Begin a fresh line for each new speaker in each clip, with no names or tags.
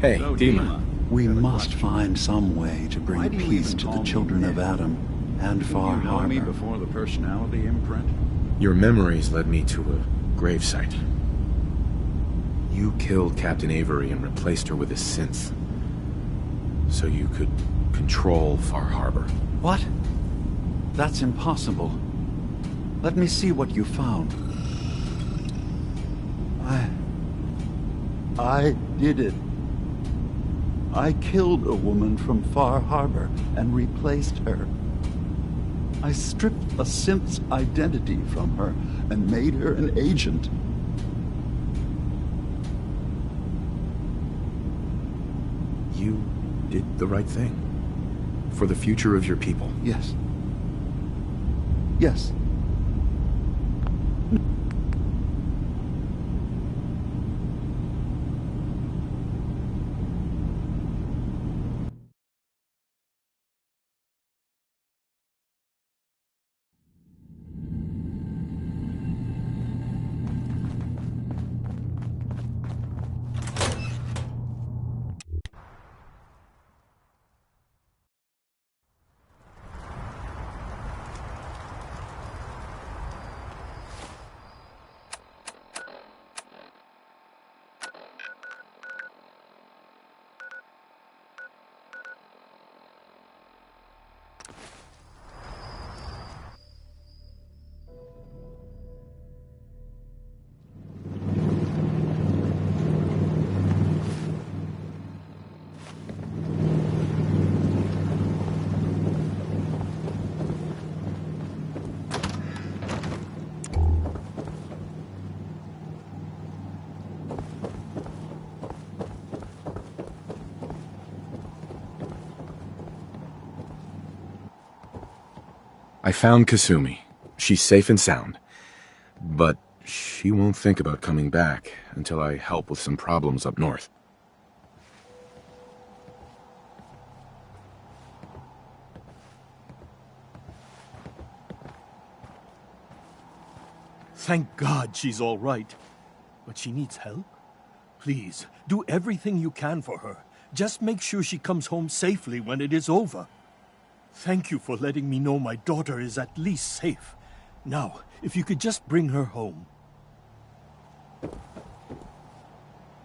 Hey,
So,
Dima.
We must find some way to
Why
bring
do you
peace
even
to the
call me
children of
Nick?
Adam and Far
You know me
Harbor.
before the personality imprint?
Your memories led me to a gravesite. You killed Captain Avery and replaced her with a synth. So you could control Far Harbor.
What? That's impossible. Let me see what you found. I did it. I killed a woman from Far Harbor and replaced her. I stripped a synth's identity from her and made her an agent.
You did the right thing. For the future of your people.
Yes. Yes.
I found Kasumi. She's safe and sound. But she won't think about coming back until I help with some problems up north.
Thank God she's all right. But she needs help. Please, do everything you can for her. Just make sure she comes home safely when it is over. Thank you for letting me know my daughter is at least safe. Now, if you could just bring her home.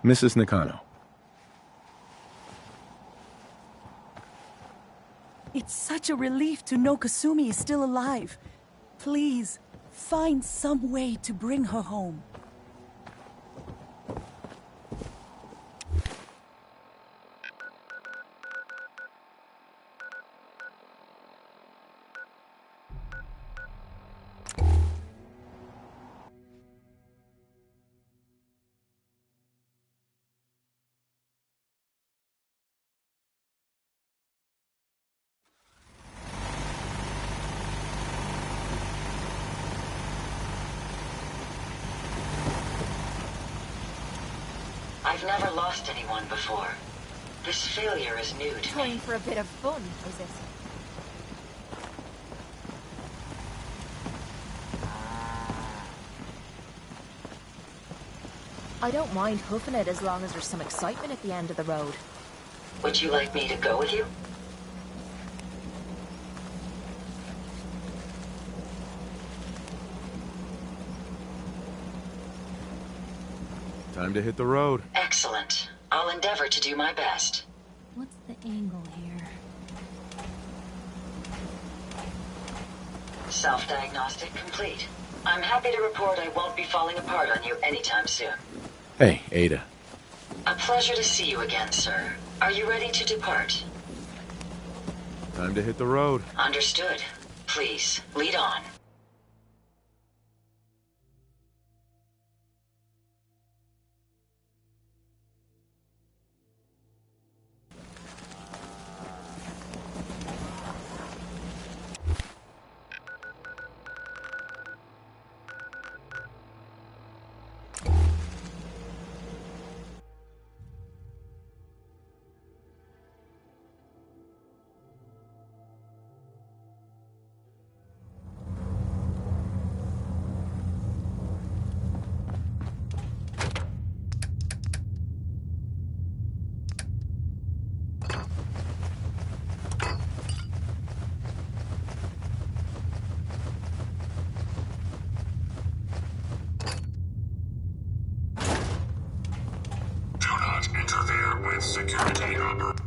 Mrs. Nakano.
It's such a relief to know Kasumi is still alive. Please, find some way to bring her home.
I've never lost anyone before. This failure is new to me.
Time for a bit of fun, is it? I don't mind hoofing it as long as there's some excitement at the end of the road.
Would you like me to go with you?
Time to hit the road.
Excellent. I'll endeavor to do my best.
What's the angle here?
Self-diagnostic complete. I'm happy to report I won't be falling apart on you anytime soon.
Hey, Ada.
A pleasure to see you again, sir. Are you ready to depart?
Time to hit the road.
Understood. Please, lead on.
with security operations.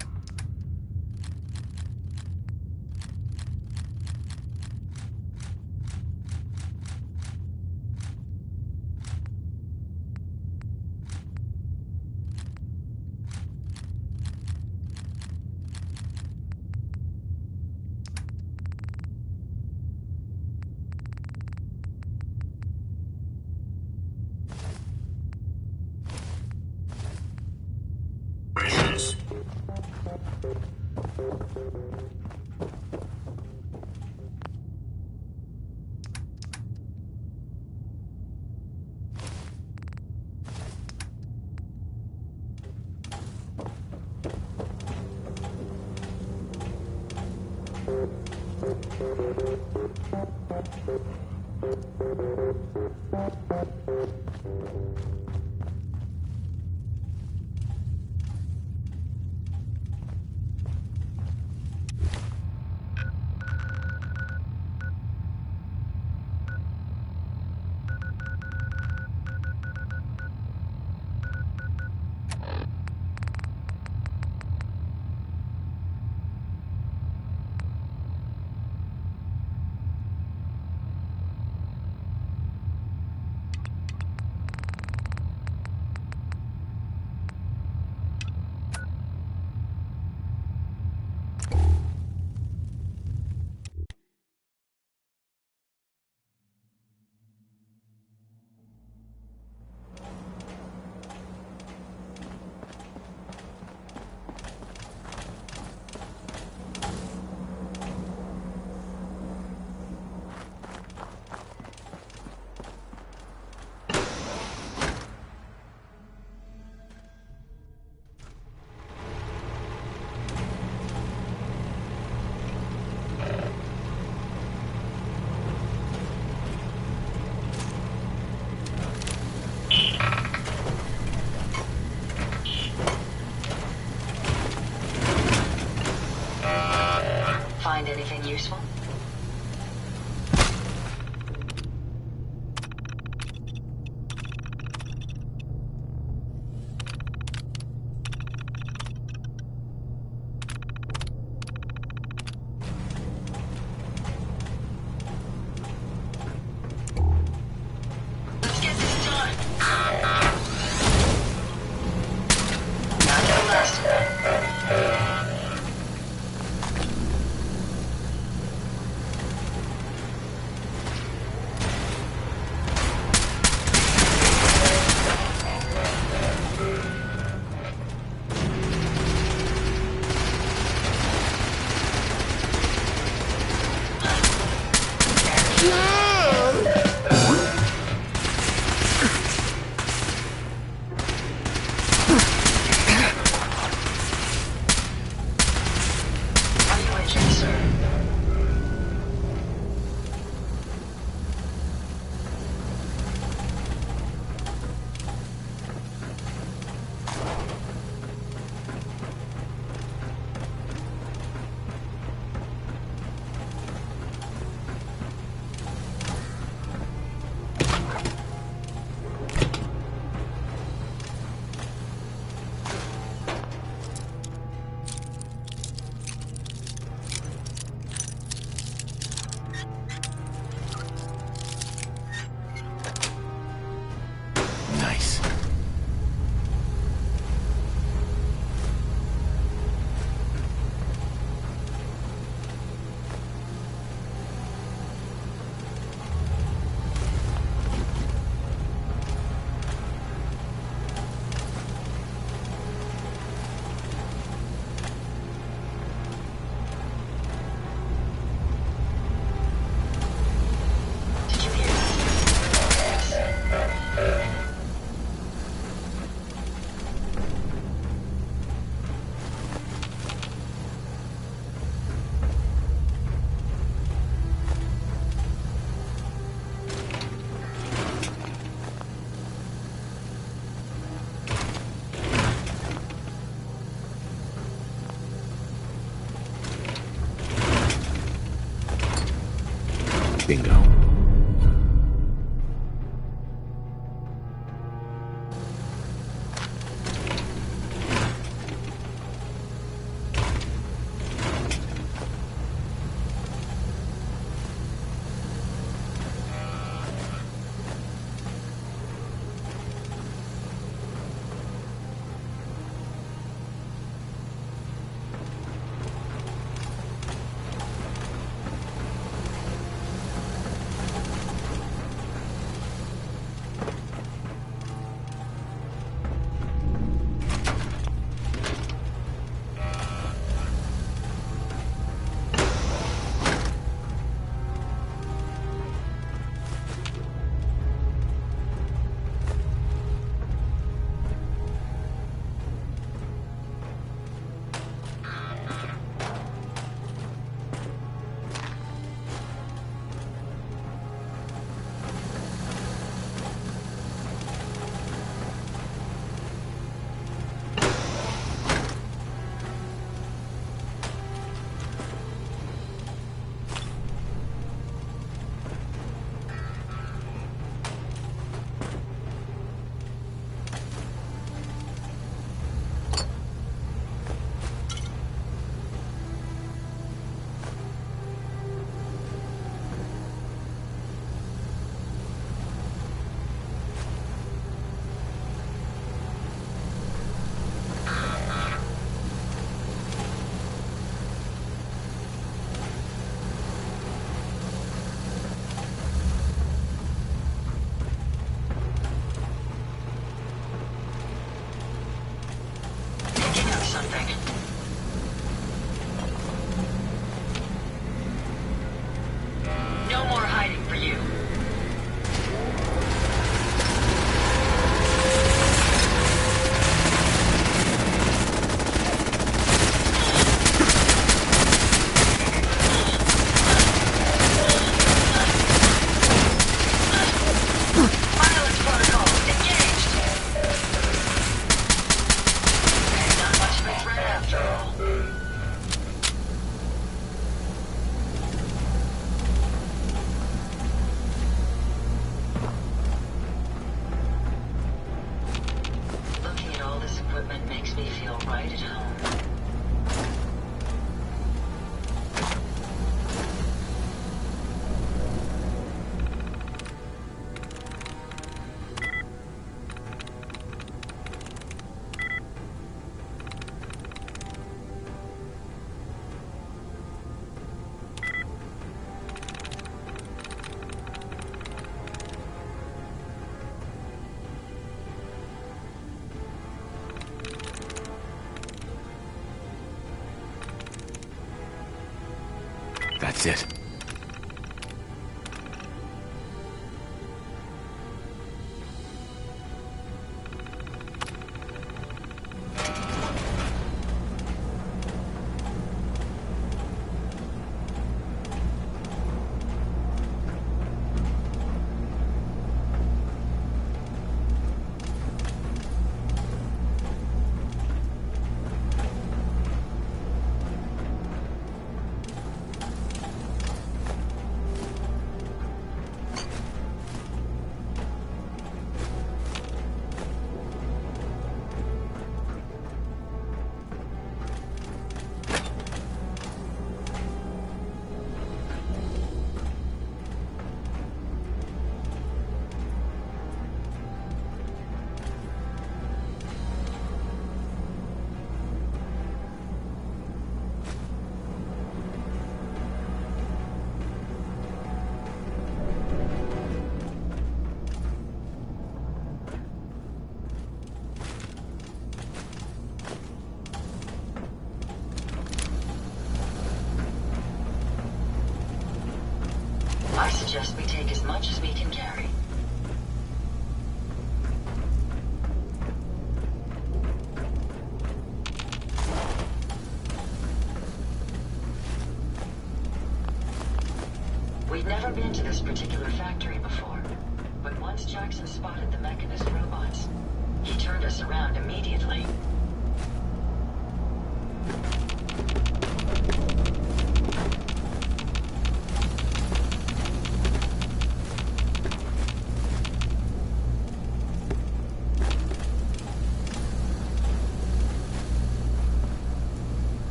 Find anything useful? Let's get this done. Not the last of it. Are you injured, sir?
Nice.
Did you hear that?
Bingo.
right at home.
That's it. I suggest we take as much as we can carry. We'd never been to this particular factory before, but once Jackson spotted the mechanist robots, he turned us around immediately.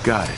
Got it.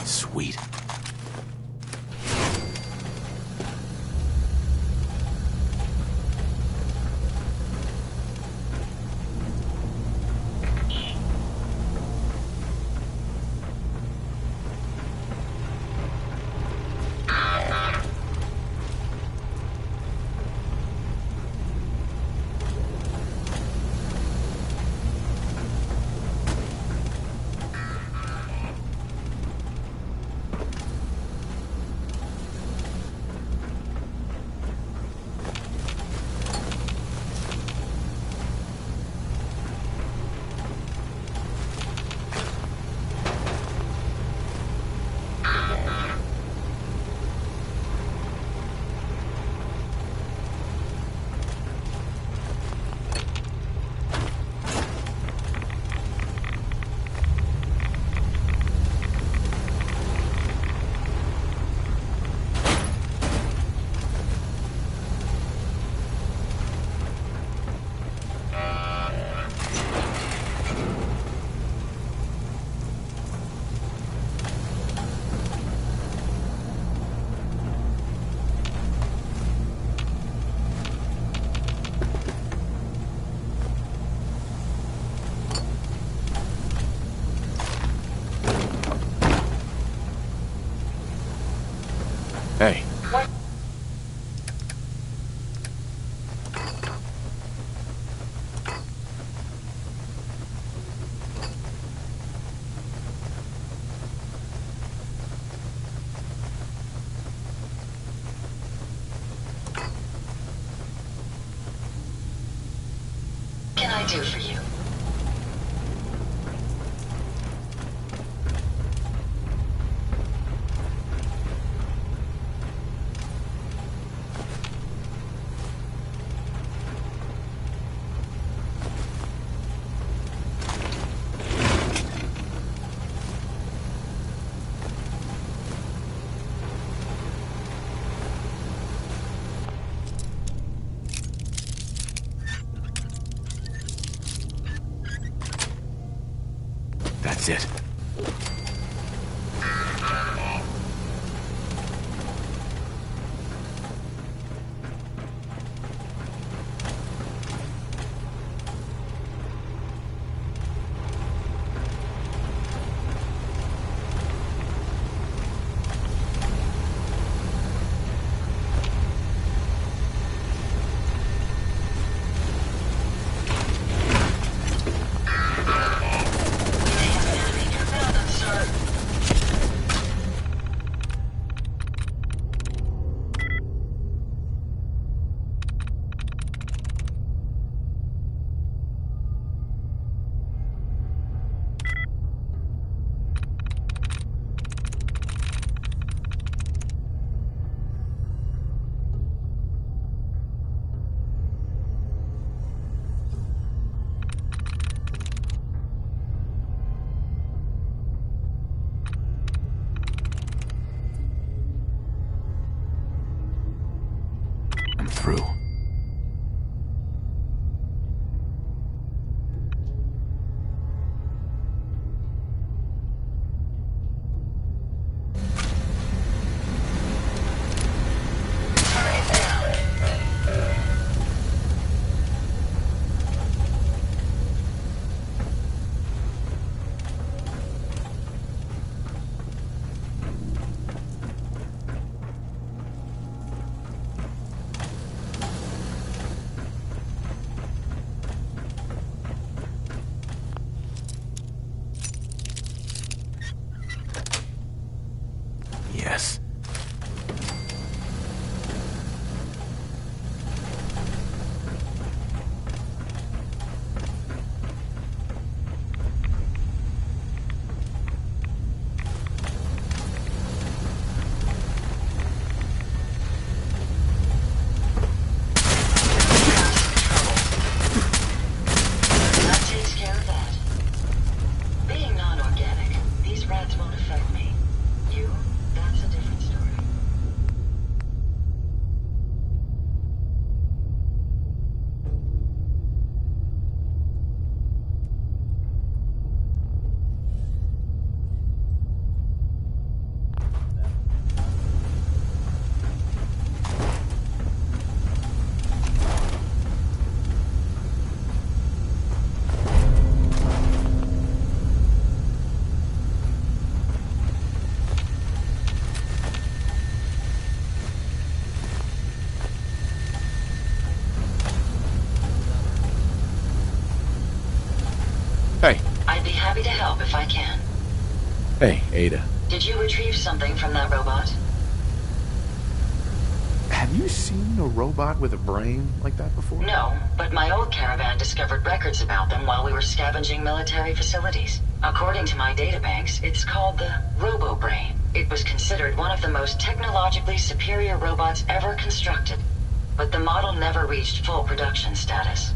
Sweet.
do for you?
That's it. I'm through. Yes.
That takes care of that. Being non-organic, these rats won't affect me. You, that's a different story.
Hey.
I'd be happy to help if I can.
Hey, Ada.
Did you retrieve something from that robot?
Have you seen a robot with a brain like that before?
No, but my old caravan discovered records about them while we were scavenging military facilities. According to my databanks, it's called the Robo-Brain. It was considered one of the most technologically superior robots ever constructed, but the model never reached full production status.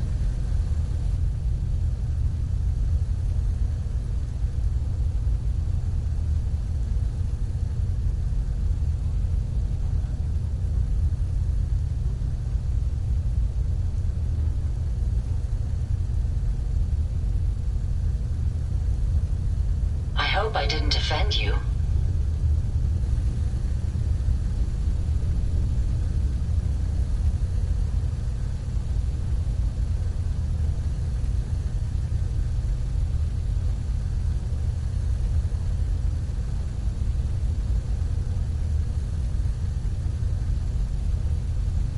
I hope I didn't offend you.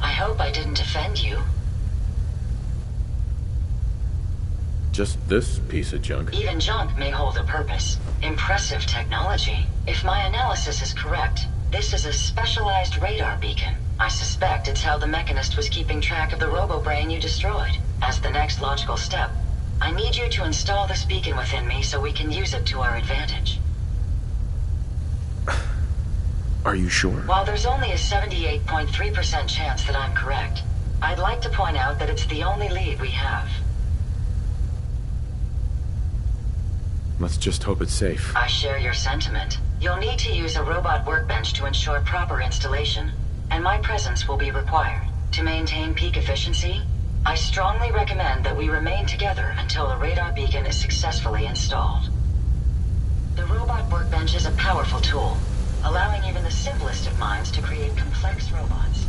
I hope I didn't offend you.
Just this piece of junk.
Even junk may hold a purpose. Impressive technology. If my analysis is correct, this is a specialized radar beacon. I suspect it's how the Mechanist was keeping track of the Robo-Brain you destroyed. As the next logical step, I need you to install this beacon within me so we can use it to our advantage.
Are you sure?
While there's only a 78.3% chance that I'm correct, I'd like to point out that it's the only lead we have.
Let's just hope it's safe.
I share your sentiment. You'll need to use a robot workbench to ensure proper installation, and my presence will be required. To maintain peak efficiency, I strongly recommend that we remain together until the radar beacon is successfully installed. The robot workbench is a powerful tool, allowing even the simplest of minds to create complex robots.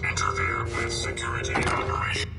Interfere with security operation.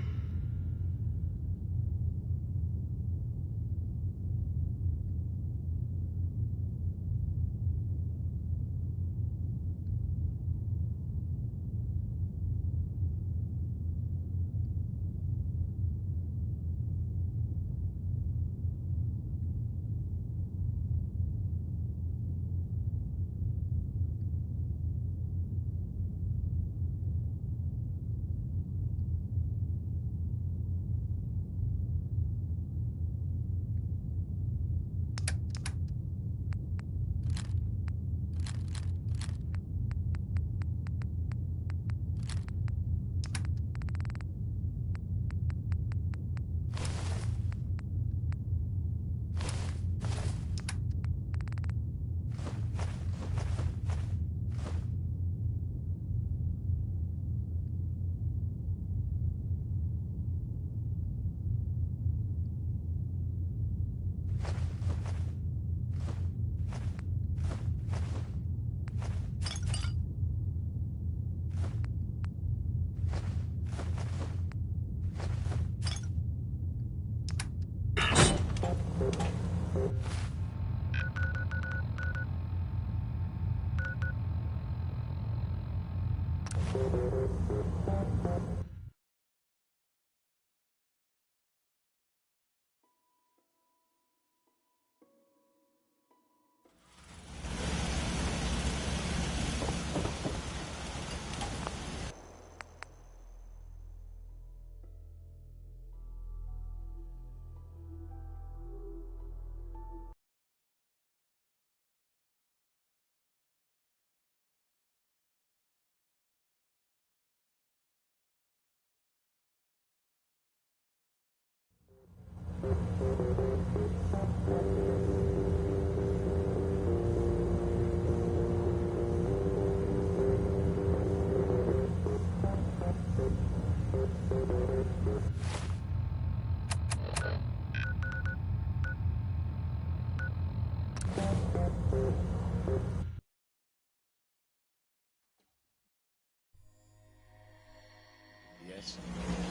Yes.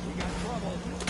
We got trouble.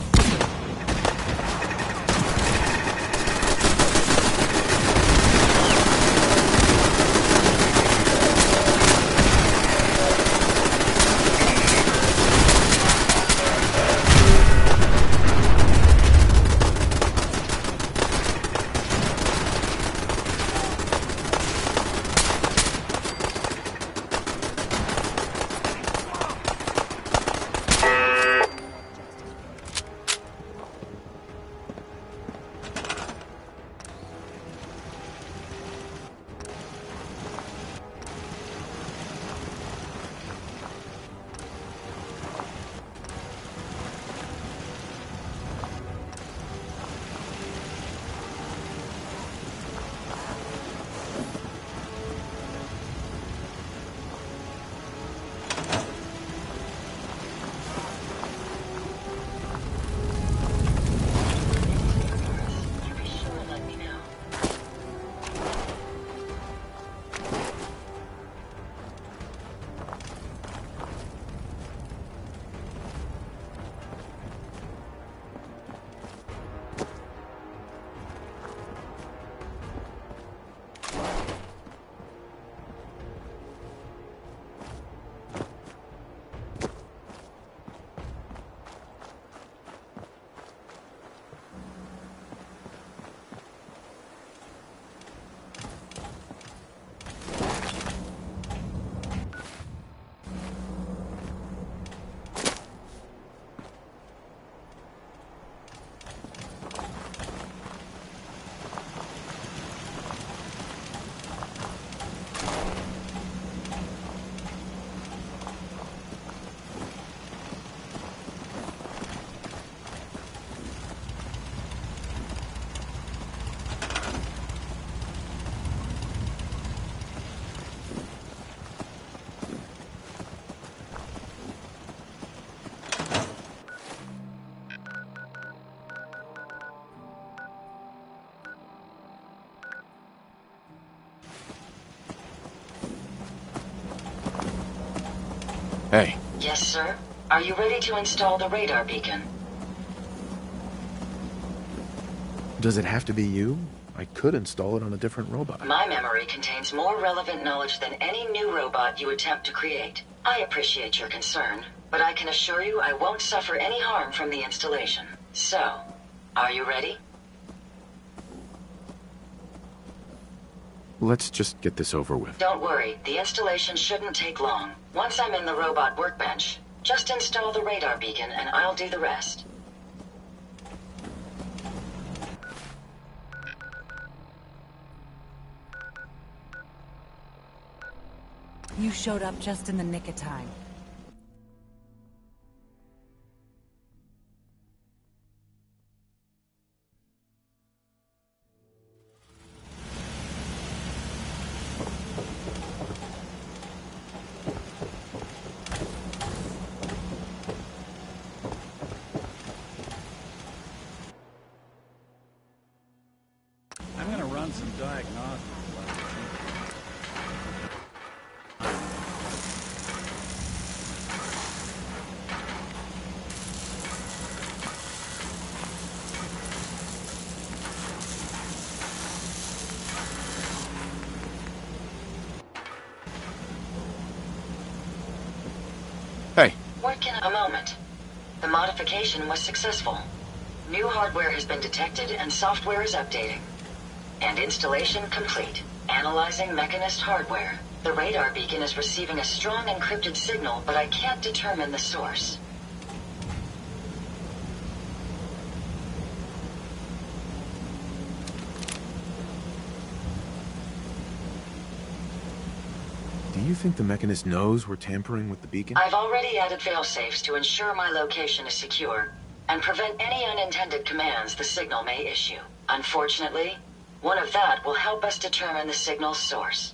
Hey,
Yes, sir? Are you ready to install the radar beacon?
does it have to be you? I could install it on a different robot.
My memory contains more relevant knowledge than any new robot you attempt to create. I appreciate your concern, but I can assure you I won't suffer any harm from the installation. So, are you ready?
Let's just get this over with.
Don't worry, the installation shouldn't take long. Once I'm in the robot workbench, just install the radar beacon and I'll do the rest.
You showed up just in the nick of time.
I'm gonna run some diagnostics.
What can a moment? The modification was successful. New hardware has been detected and software is updating. And installation complete. Analyzing Mechanist hardware. The radar beacon is receiving a strong encrypted signal, but I can't determine the source.
Do you think the Mechanist knows we're tampering with the beacon?
I've already added failsafes to ensure my location is secure and prevent any unintended commands the signal may issue. Unfortunately, one of that will help us determine the signal's source.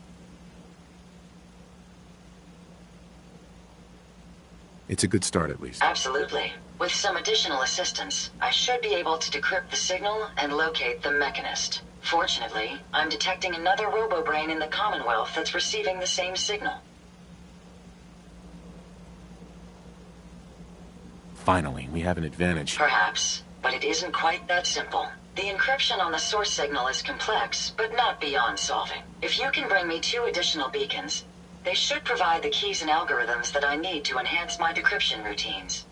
It's a good start, at least.
Absolutely. With some additional assistance, I should be able to decrypt the signal and locate the Mechanist. Fortunately, I'm detecting another robo-brain in the Commonwealth that's receiving the same signal.
Finally, we have an advantage.
Perhaps, but it isn't quite that simple. The encryption on the source signal is complex, but not beyond solving. If you can bring me 2 additional beacons, they should provide the keys and algorithms that I need to enhance my decryption routines.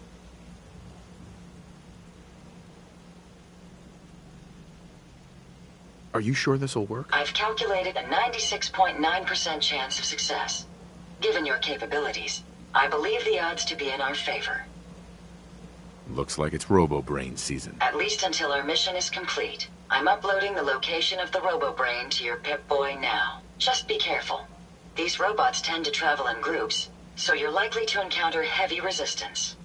Are you sure this'll work?
I've calculated a 96.9% chance of success. Given your capabilities, I believe the odds to be in our favor.
Looks like it's Robo-Brain season.
At least until our mission is complete. I'm uploading the location of the Robo-Brain to your Pip-Boy now. Just be careful. These robots tend to travel in groups, so you're likely to encounter heavy resistance.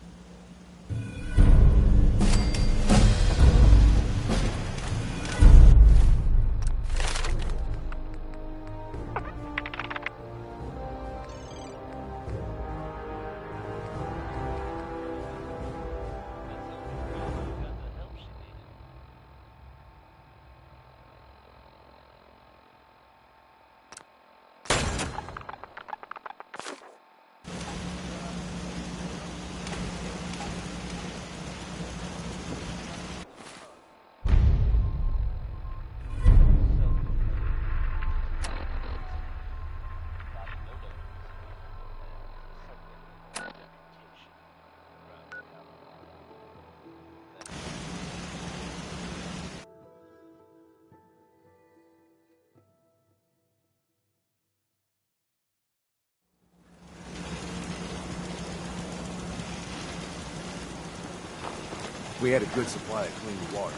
We had a good supply of clean water.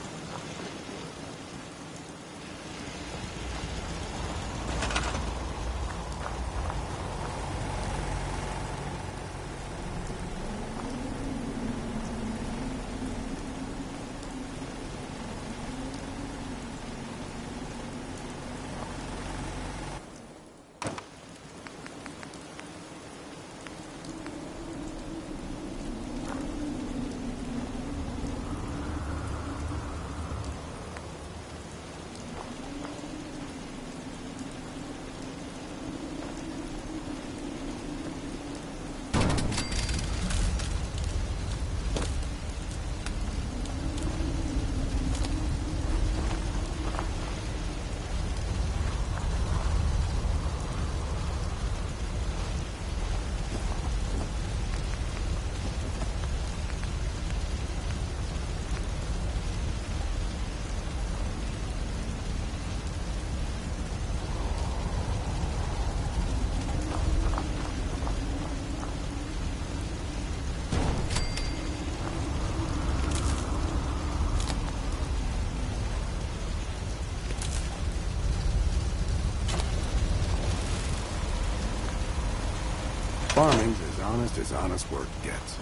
Farming's as honest work gets.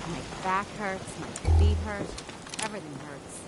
My back hurts, my feet hurt, everything hurts.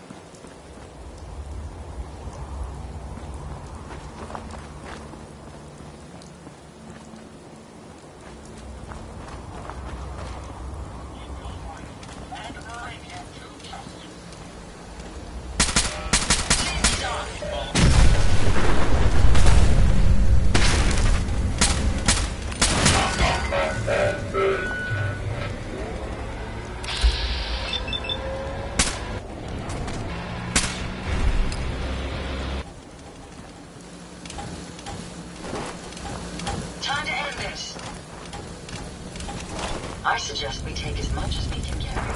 I suggest we take as much as we can carry.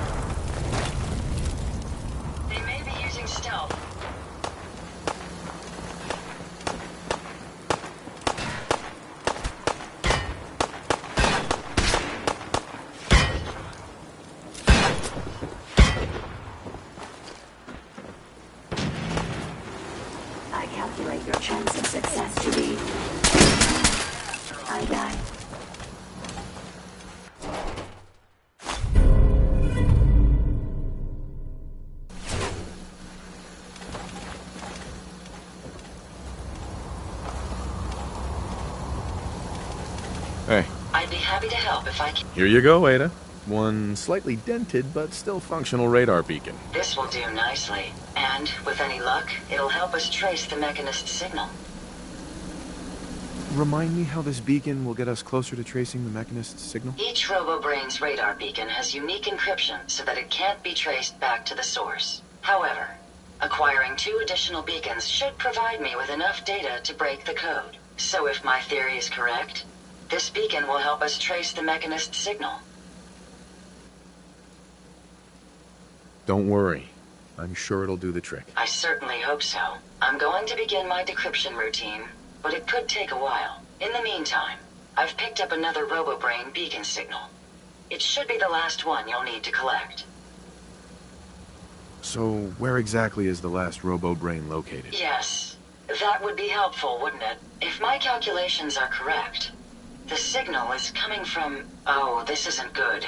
They may be using stealth.
I calculate your chance of success to be... I die.
Hey.
I'd be happy to help if I can.
Here you go, Ada. One slightly dented but still functional radar beacon.
This will do nicely. And, with any luck, it'll help us trace the Mechanist's signal.
Remind me how this beacon will get us closer to tracing the Mechanist's signal?
Each RoboBrain's radar beacon has unique encryption so that it can't be traced back to the source. However, acquiring 2 additional beacons should provide me with enough data to break the code. So if my theory is correct, this beacon will help us trace the Mechanist's signal.
Don't worry. I'm sure it'll do the trick.
I certainly hope so. I'm going to begin my decryption routine, but it could take a while. In the meantime, I've picked up another RoboBrain beacon signal. It should be the last one you'll need to collect.
So, where exactly is the last RoboBrain located?
Yes, that would be helpful, wouldn't it? If my calculations are correct, the signal is coming from... Oh, this isn't good.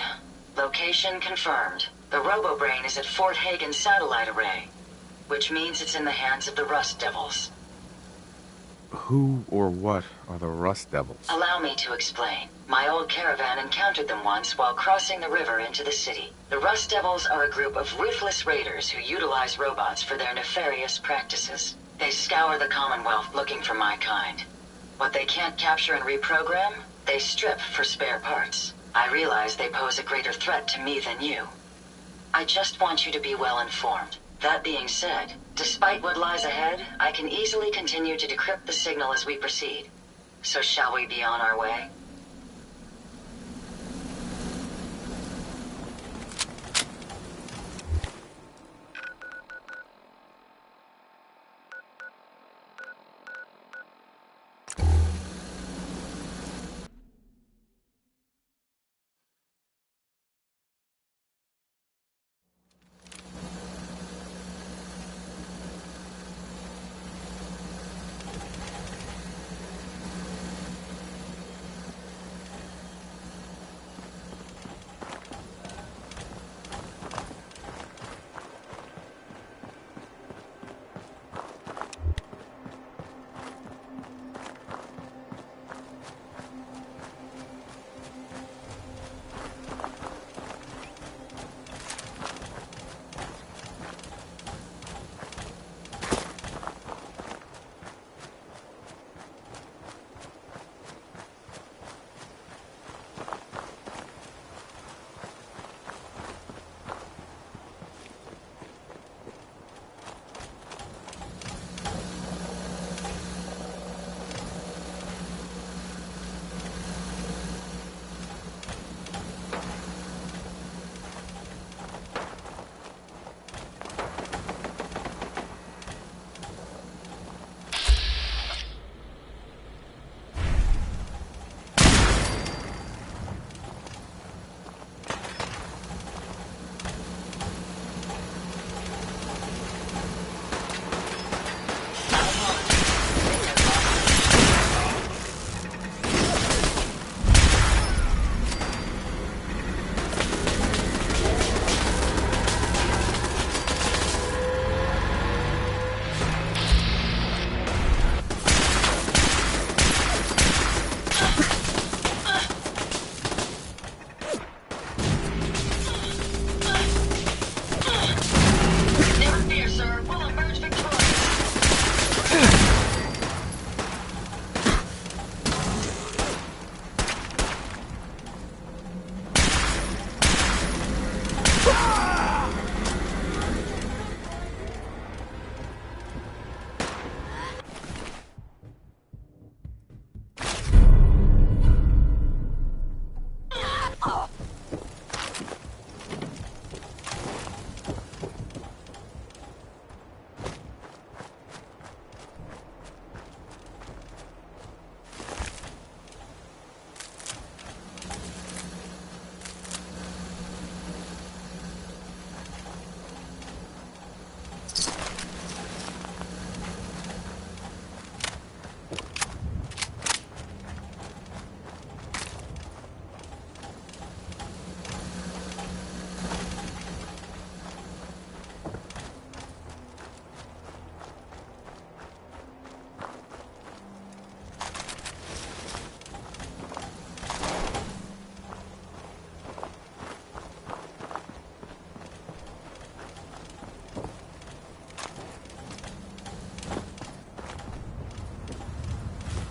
Location confirmed. The RoboBrain is at Fort Hagen Satellite Array, which means it's in the hands of the Rust Devils.
Who or what are the Rust Devils?
Allow me to explain. My old caravan encountered them once while crossing the river into the city. The Rust Devils are a group of ruthless raiders who utilize robots for their nefarious practices. They scour the Commonwealth looking for my kind. What they can't capture and reprogram, they strip for spare parts. I realize they pose a greater threat to me than you. I just want you to be well informed. That being said, despite what lies ahead, I can easily continue to decrypt the signal as we proceed. So shall we be on our way?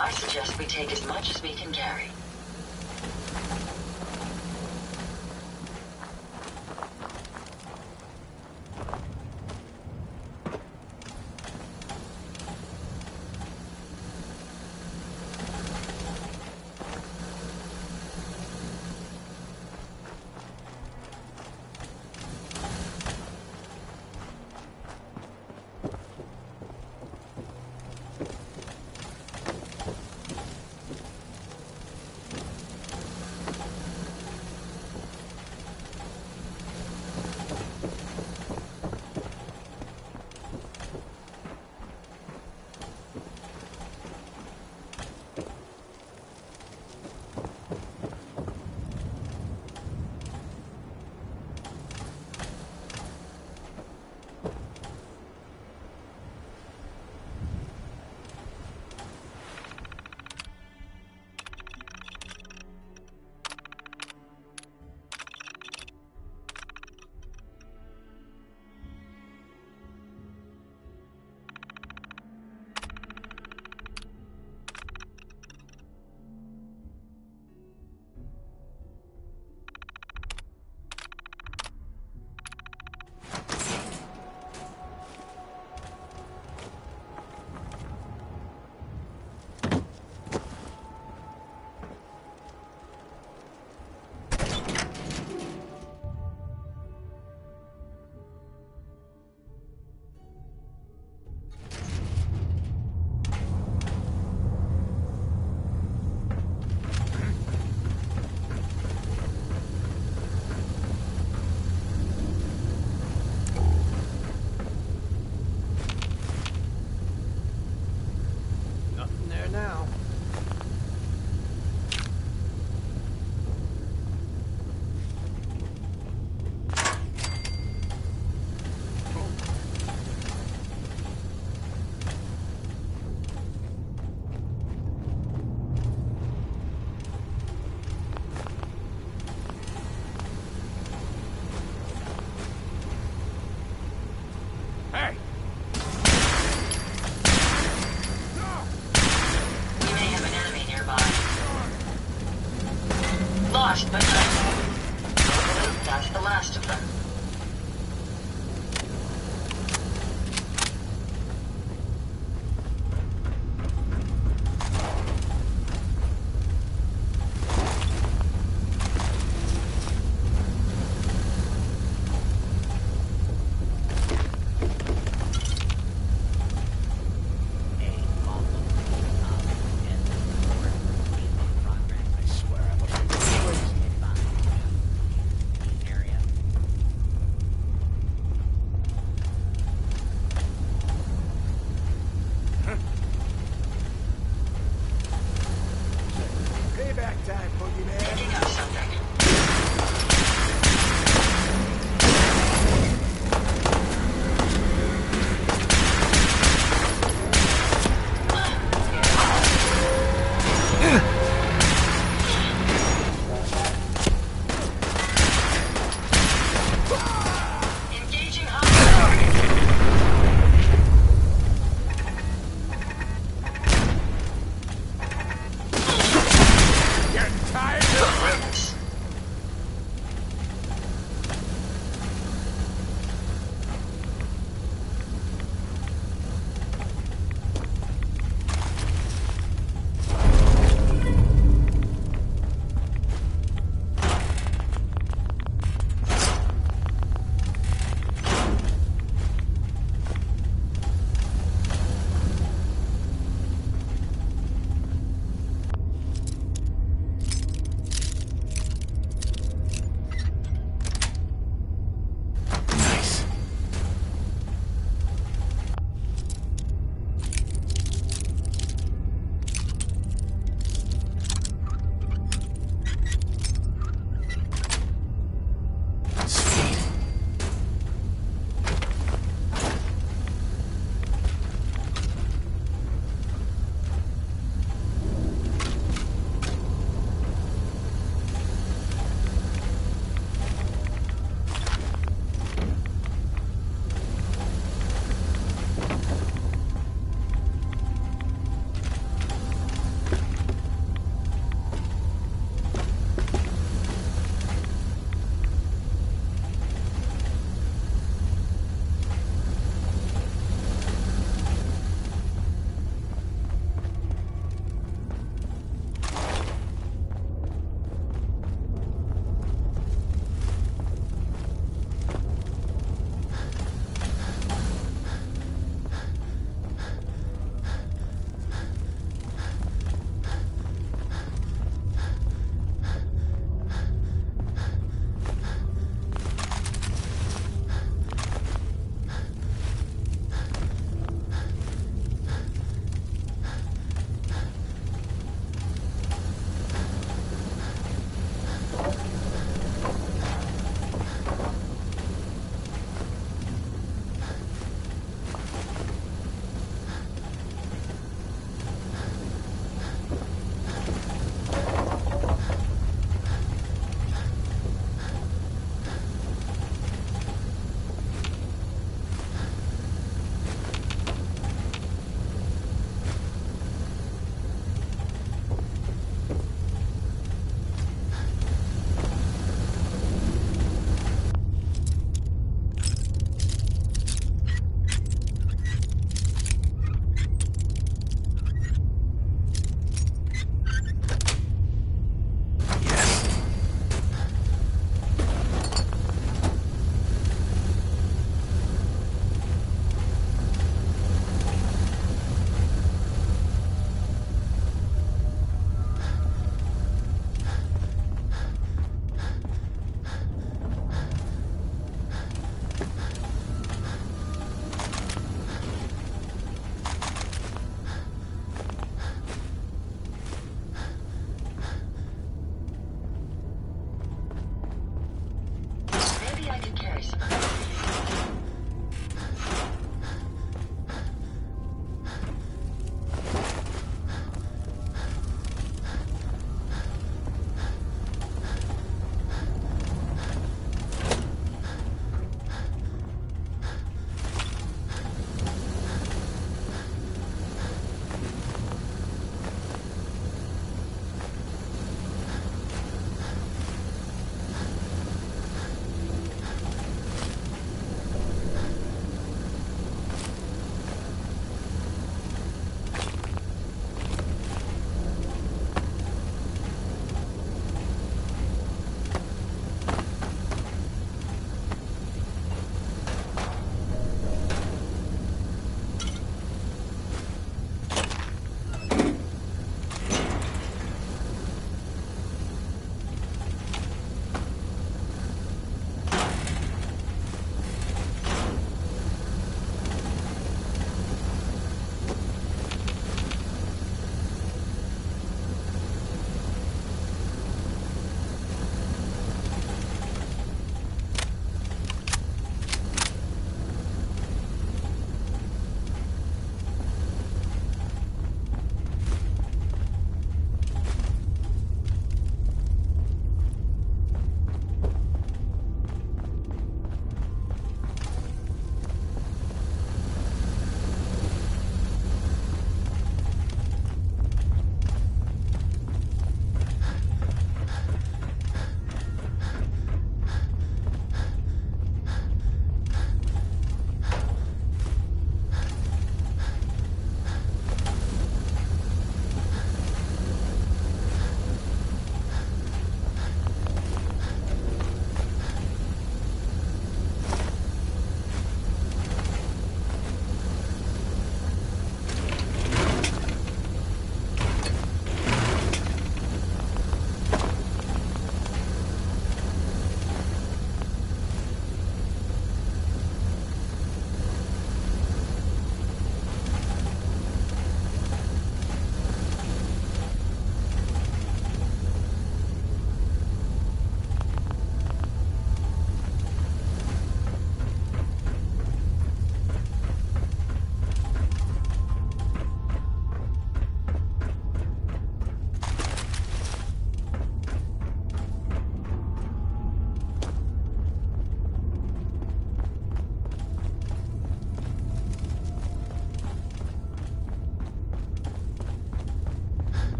I suggest we take as much as we can carry. Lost, but that's the last of them.
Tired of
place.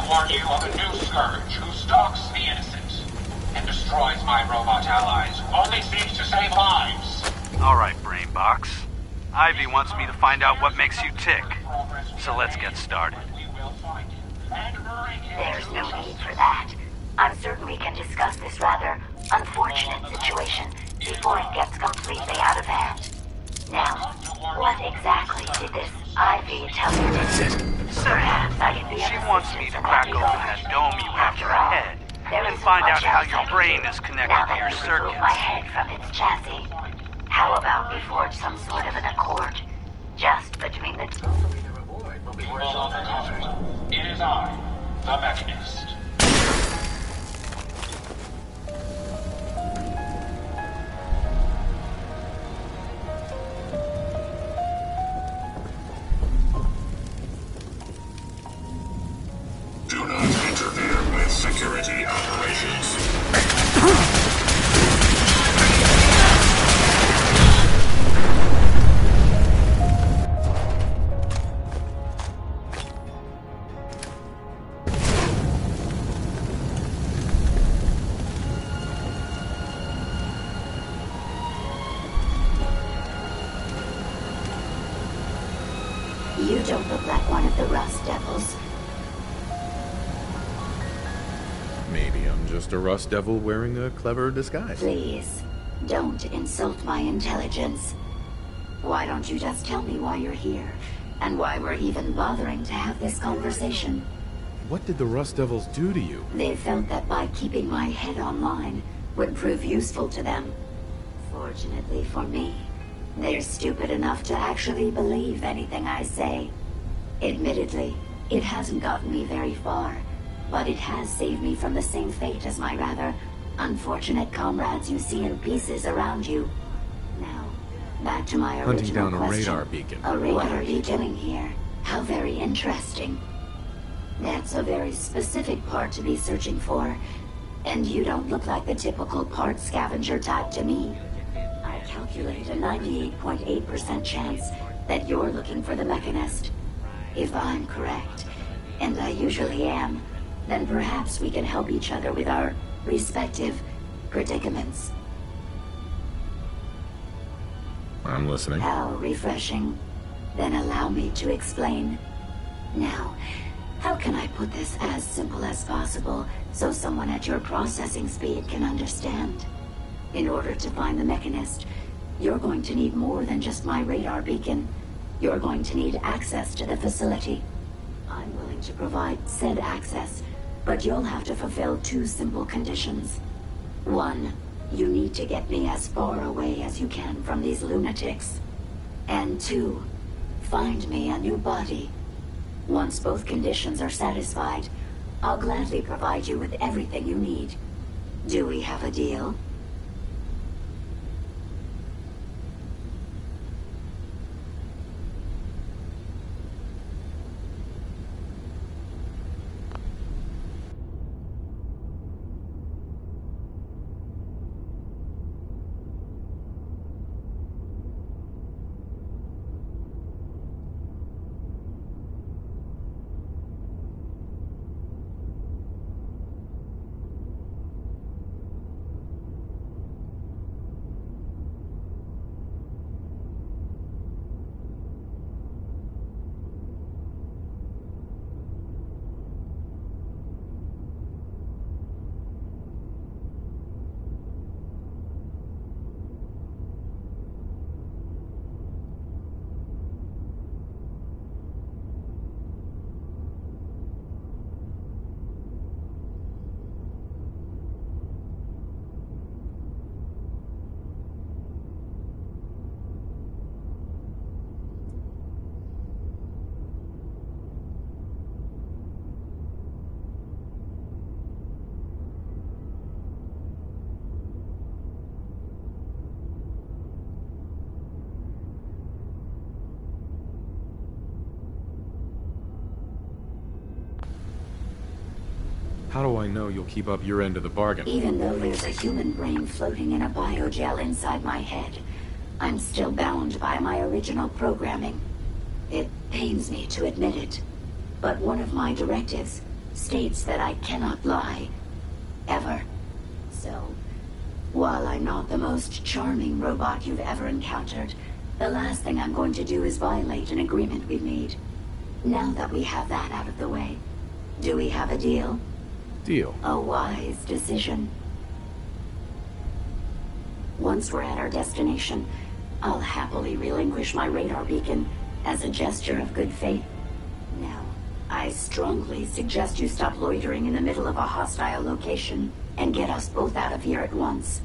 warn you of a new scourge who stalks the innocent and destroys my robot allies who only seeks to save lives.
Alright, Brainbox. Ivy wants me to find out what makes you tick. So let's get started.
There's no need for that. I'm certain we can discuss this rather unfortunate situation before it gets completely out of hand. Now, what exactly did this Ivy tell you?
That's it.
Perhaps I can be of
She wants me
assistance
to
in
crack
that
open
regard.
that dome you have in
After
your
all,
head
there
and
isn't
find
much
out how
else I
your
can
brain
do
is connected
now
to
that
your
I've removed my
circuits.
head from its chassis. How about we forge some sort of an accord, just between the two?
People of the Covenant, it is I, the Mechanist.
Do not interfere with security operations.
You don't look like one of the Rust Devils.
Maybe I'm just a rust devil wearing a clever disguise.
Please, don't insult my intelligence. Why don't you just tell me why you're here, and why we're even bothering to have this conversation?
What did the rust devils do to you?
They felt that by keeping my head online would prove useful to them. Fortunately for me, they're stupid enough to actually believe anything I say. Admittedly, it hasn't gotten me very far, but it has saved me from the same fate as my rather unfortunate comrades you see in pieces around you. Now, back to my original
Hunting down a
question.
radar beacon.
What are you doing here? How very interesting. That's a very specific part to be searching for, and you don't look like the typical part scavenger type to me. I calculate a 98.8% chance that you're looking for the Mechanist. If I'm correct, and I usually am, then perhaps we can help each other with our respective predicaments.
I'm listening.
How refreshing. Then allow me to explain. Now, how can I put this as simple as possible so someone at your processing speed can understand? In order to find the Mechanist, you're going to need more than just my radar beacon. You're going to need access to the facility. I'm willing to provide said access, but you'll have to fulfill two simple conditions. One, you need to get me as far away as you can from these lunatics. And two, find me a new body. Once both conditions are satisfied, I'll gladly provide you with everything you need. Do we have a deal?
How do I know you'll keep up your end of the bargain?
Even though there's a human brain floating in a biogel inside my head, I'm still bound by my original programming. It pains me to admit it, but one of my directives states that I cannot lie. Ever. So, while I'm not the most charming robot you've ever encountered, the last thing I'm going to do is violate an agreement we've made. Now that we have that out of the way, do we have a deal?
Deal.
A wise decision. Once we're at our destination, I'll happily relinquish my radar beacon as a gesture of good faith. Now, I strongly suggest you stop loitering in the middle of a hostile location and get us both out of here at once.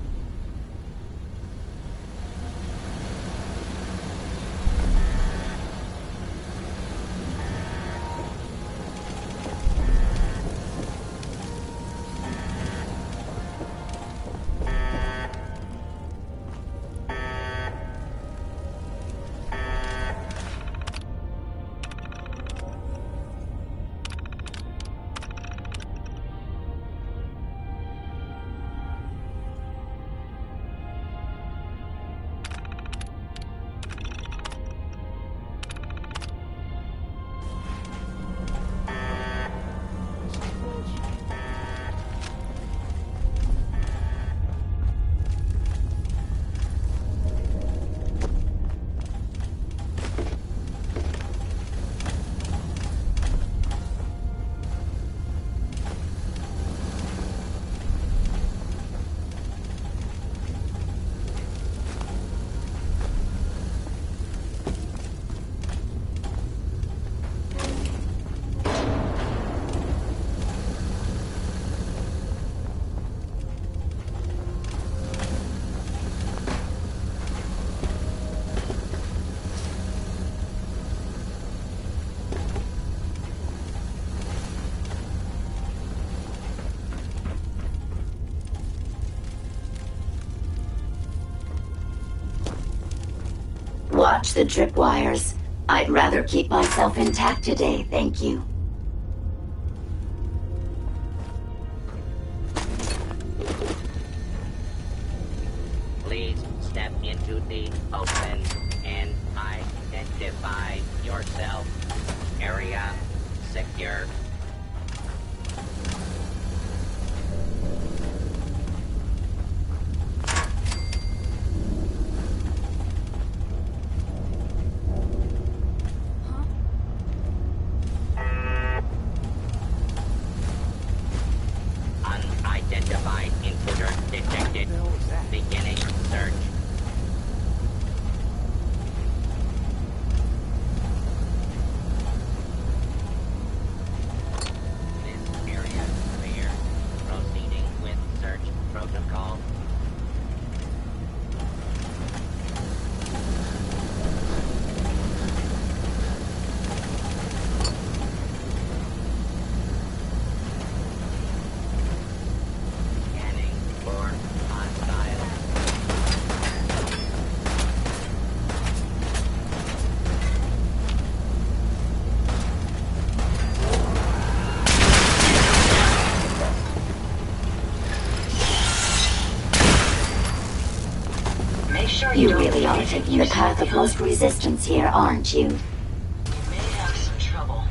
Watch the tripwires. I'd rather keep myself intact today, thank you.
Please step into the open and identify yourself. Area secure. Unidentified intruder detected. Beginning search. This area clear. Proceeding with search protocol. Scanning for hostile.
Make sure
You
don't
really are
leave
taking the path of most resistance here, aren't you?
You may have some trouble.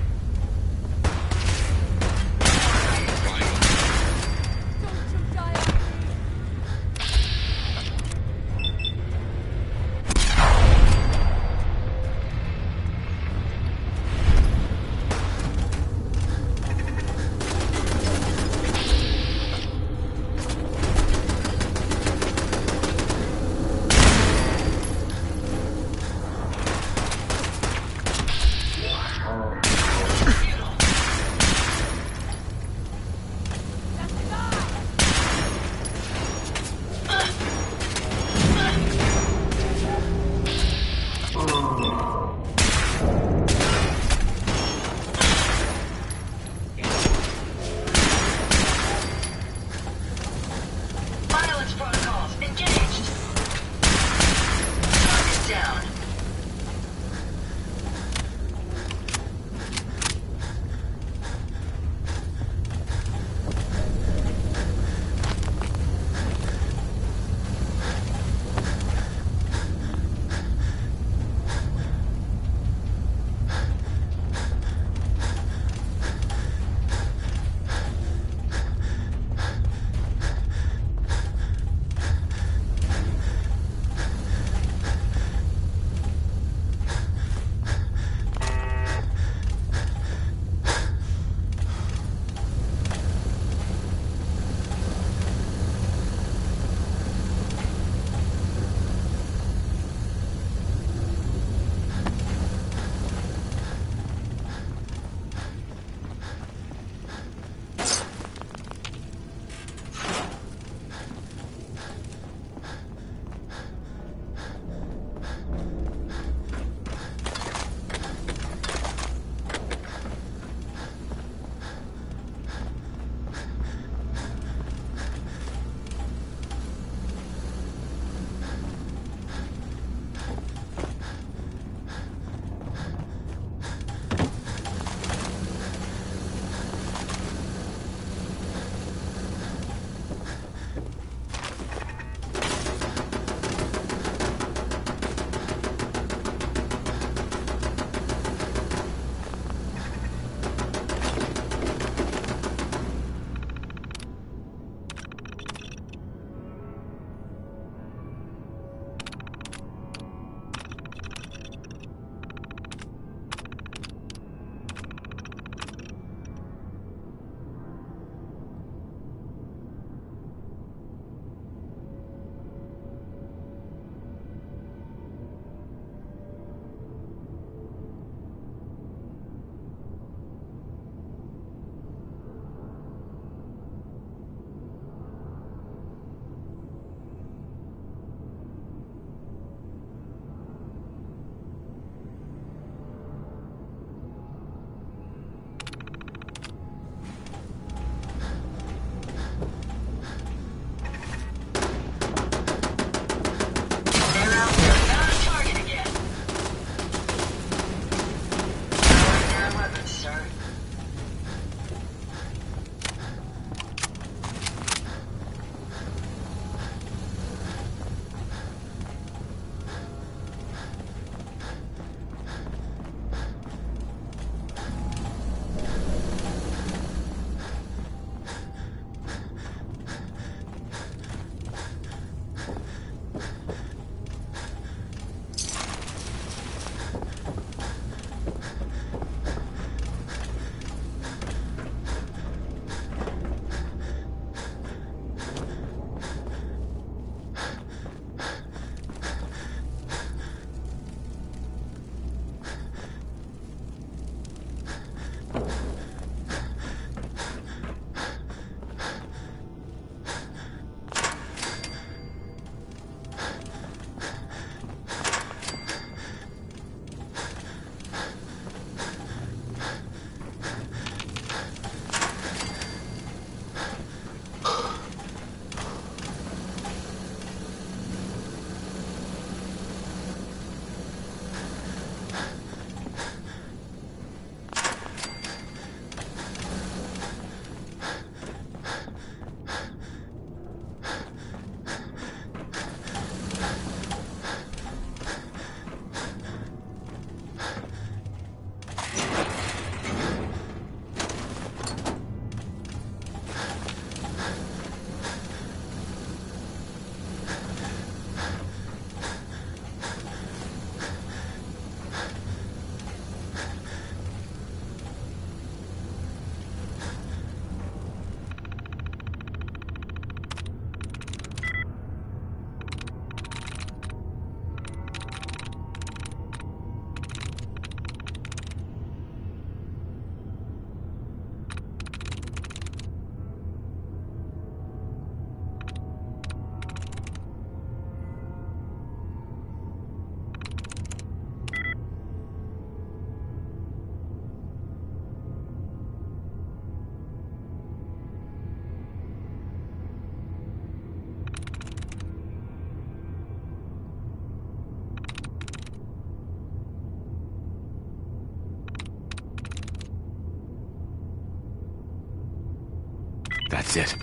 That's it.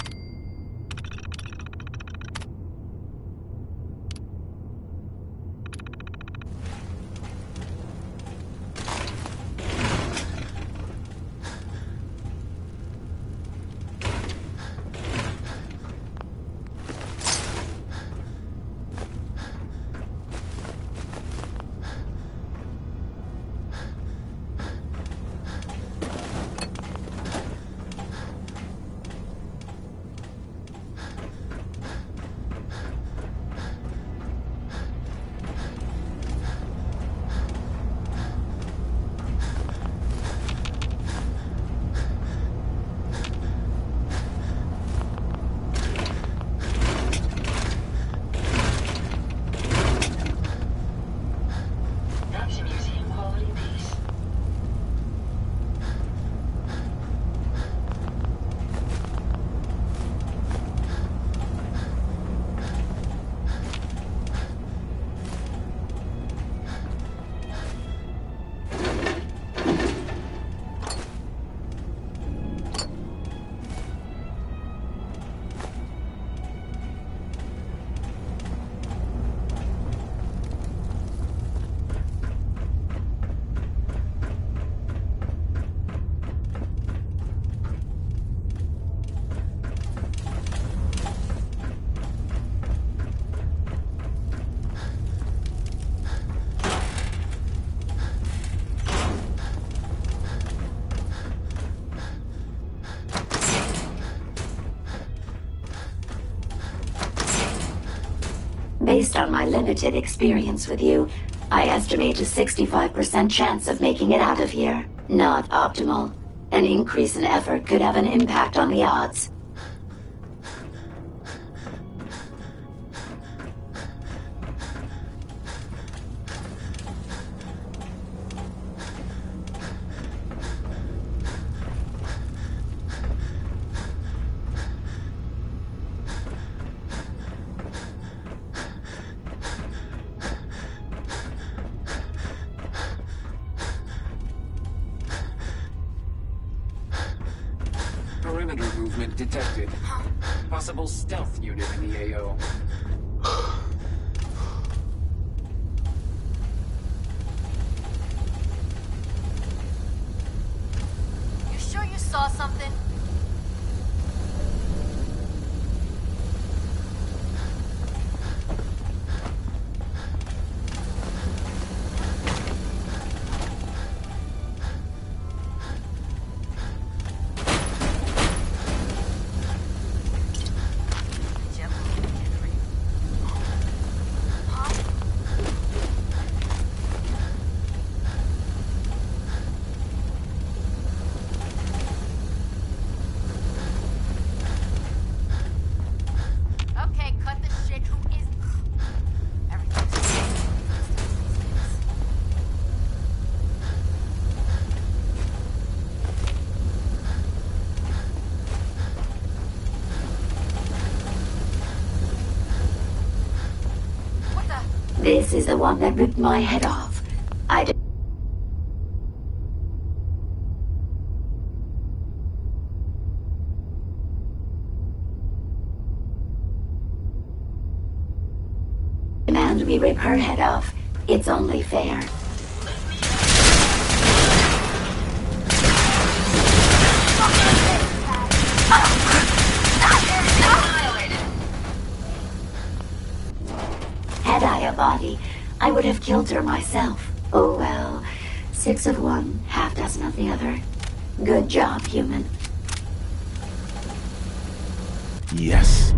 That's a museum quality piece.
Based on my limited experience with you, I estimate a 65% chance of making it out of here. Not optimal. An increase in effort could have an impact on the odds.
Perimeter movement detected. Possible stealth unit in the AO.
You sure you saw something? Okay, cut the shit. Who is... What the...
This is the one that ripped my head off. Demand we rip her head off. It's only fair. Had I a body, I would have killed her myself. Oh well. 6 of one, half dozen of the other. Good job, human.
Yes.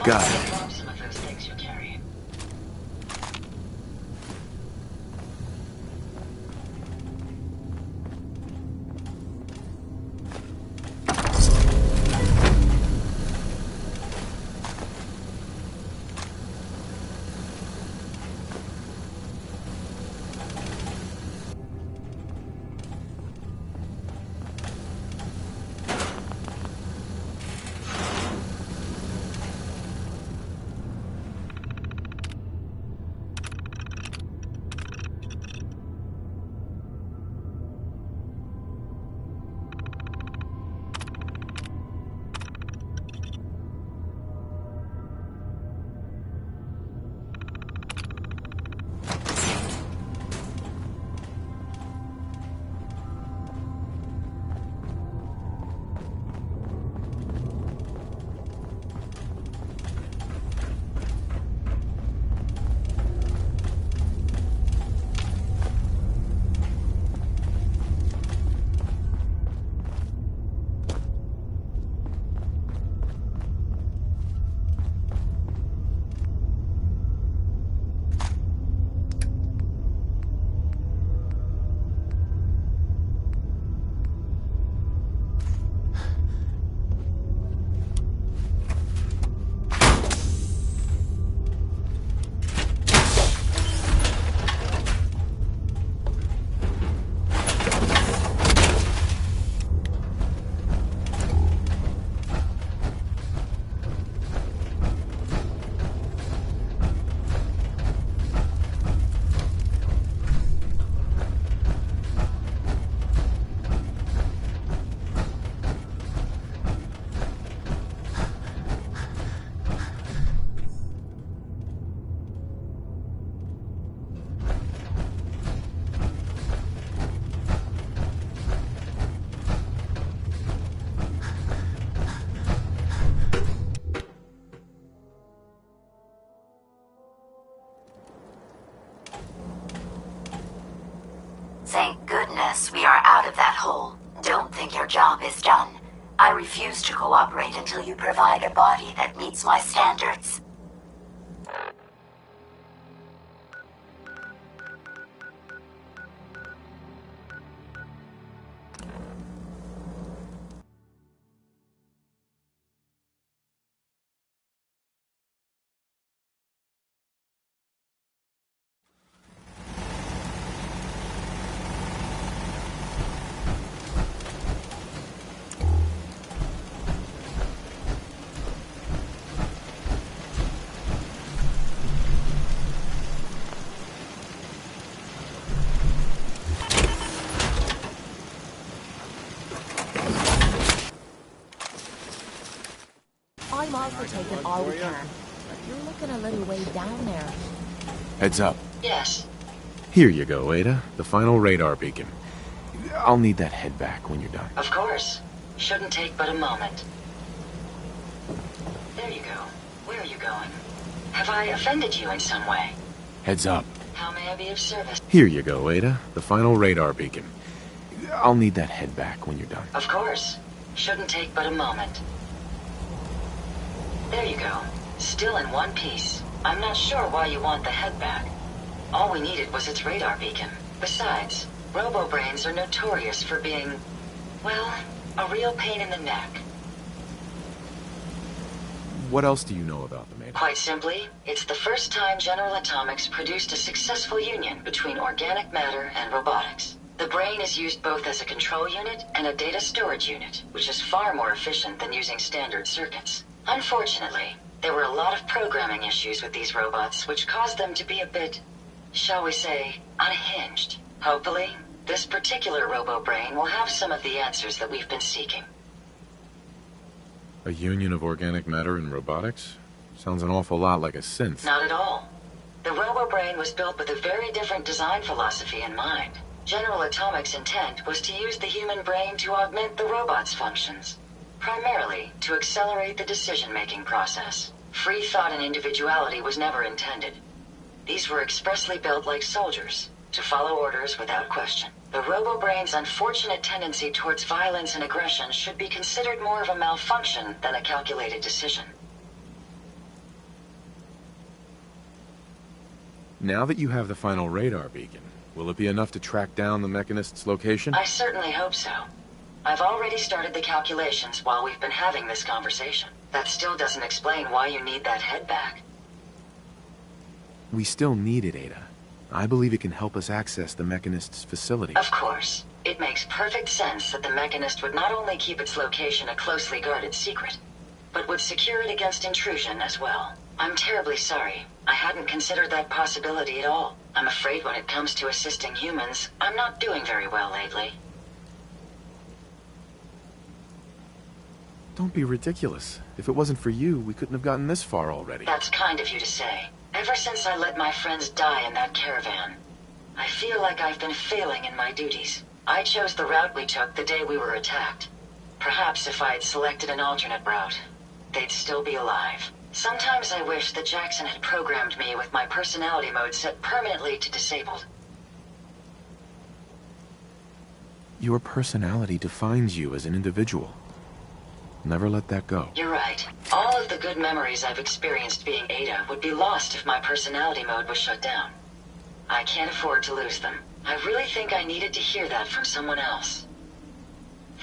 Got it.
Drop some of those things you're carrying.
Thank goodness we are out of that hole. Don't think your job is done. I refuse to cooperate until you provide a body that meets my standards.
I'm all for taking all we can, but you're looking a little way down there.
Heads up.
Yes.
Here you go, Ada. The final radar beacon. I'll need that head back when you're done.
Of course. Shouldn't take but a moment. There you go. Where are you going? Have I offended you in some way?
Heads up.
How may I be of service?
Here you go, Ada. The final radar beacon. I'll need that head back when you're done.
Of course. Shouldn't take but a moment. There you go. Still in one piece. I'm not sure why you want the head back. All we needed was its radar beacon. Besides, robo-brains are notorious for being, well, a real pain in the neck.
What else do you know about them, Ada?
Quite simply, it's the first time General Atomics produced a successful union between organic matter and robotics. The brain is used both as a control unit and a data storage unit, which is far more efficient than using standard circuits. Unfortunately, there were a lot of programming issues with these robots, which caused them to be a bit, shall we say, unhinged. Hopefully, this particular robo-brain will have some of the answers that we've been seeking.
A union of organic matter and robotics? Sounds an awful lot like a synth.
Not at all. The robo-brain was built with a very different design philosophy in mind. General Atomics' intent was to use the human brain to augment the robot's functions, primarily to accelerate the decision-making process. Free thought and individuality was never intended. These were expressly built like soldiers, to follow orders without question. The robo-brain's unfortunate tendency towards violence and aggression should be considered more of a malfunction than a calculated decision.
Now that you have the final radar beacon, will it be enough to track down the Mechanist's location?
I certainly hope so. I've already started the calculations while we've been having this conversation. That still doesn't explain why you need that head back.
We still need it, Ada. I believe it can help us access the Mechanist's facility.
Of course. It makes perfect sense that the Mechanist would not only keep its location a closely guarded secret, but would secure it against intrusion as well. I'm terribly sorry. I hadn't considered that possibility at all. I'm afraid when it comes to assisting humans, I'm not doing very well lately.
Don't be ridiculous. If it wasn't for you, we couldn't have gotten this far already.
That's kind of you to say. Ever since I let my friends die in that caravan, I feel like I've been failing in my duties. I chose the route we took the day we were attacked. Perhaps if I had selected an alternate route, they'd still be alive. Sometimes I wish that Jackson had programmed me with my personality mode set permanently to disabled.
Your personality defines you as an individual. Never let that go.
You're right. All of the good memories I've experienced being Ada would be lost if my personality mode was shut down. I can't afford to lose them. I really think I needed to hear that from someone else.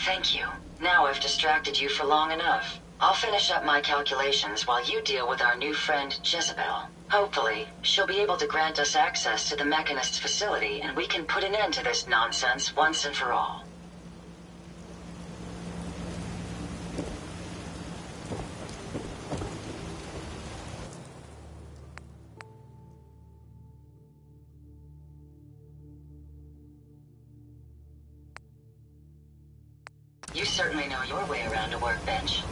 Thank you. Now I've distracted you for long enough. I'll finish up my calculations while you deal with our new friend, Jezebel. Hopefully, she'll be able to grant us access to the Mechanist's facility and we can put an end to this nonsense once and for all. You certainly know your way around a workbench.